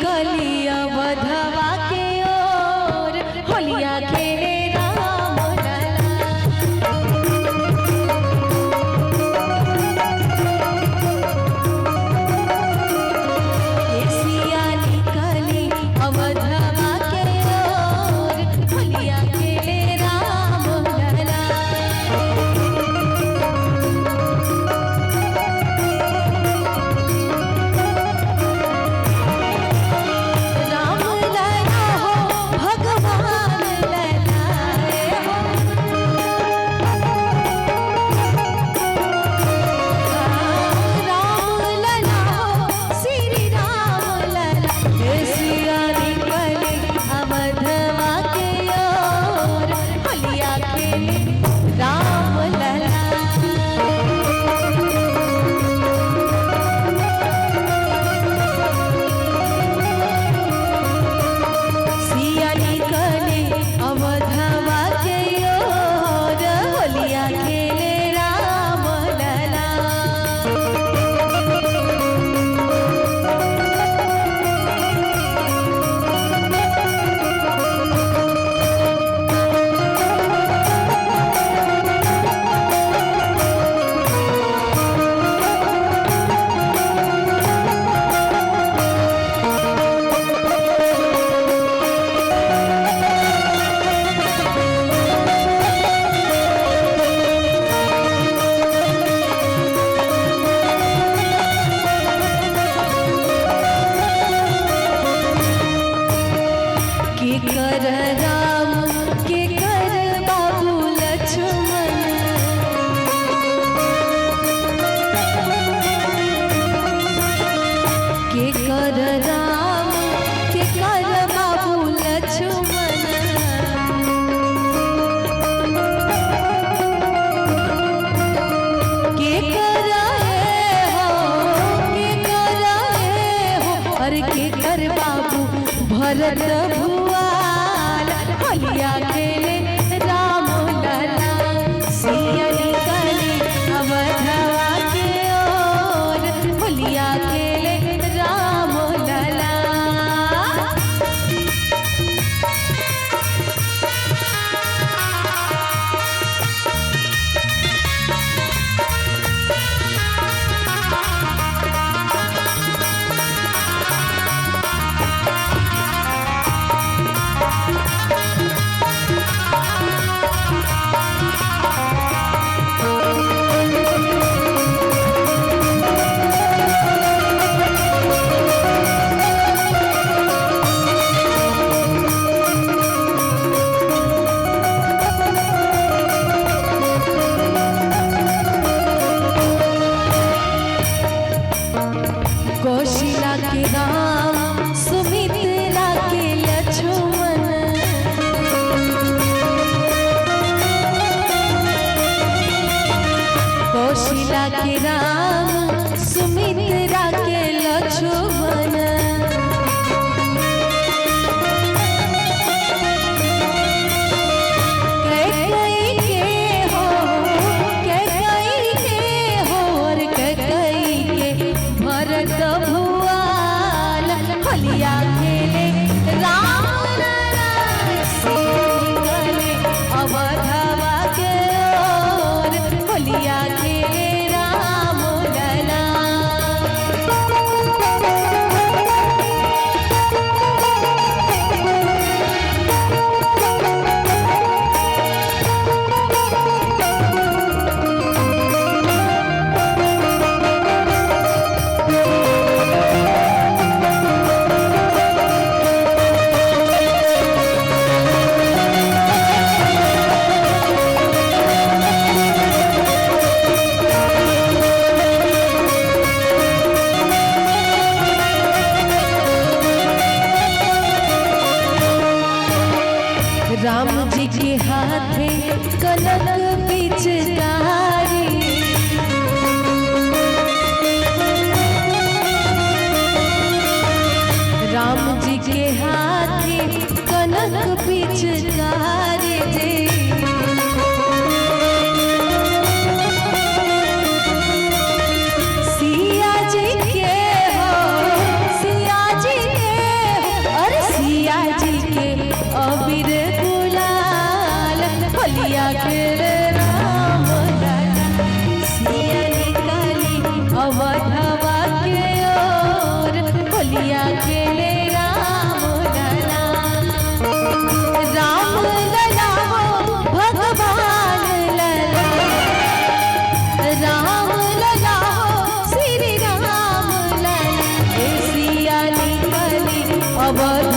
निकली अवधवा के ओर होलिया खेले राम लला। सिया निकली अवधवा के ओर होलिया खेले राम लला। भरत भुआल होलिया खेले राम लला। सिया निकली अवधवा के ओर होलिया खेले राम लला। कौशिला के राम सुमित्रा के लक्ष्मण। कौशिला के राम सुमित्रा के लक्ष्मण। भरत भुआल होलिया खेले राम लला। निकले अवधवा के ओर होलिया खेले राम लला। राम जी के हाथे कनक पिचकारी। राम जी के हाथे कनक पिचकारी। सिया जी के हो सिया जी के मैया खेले राम लला। राम लला हो भगवान लला, राम लला हो श्री राम लला। सिया निकली अवध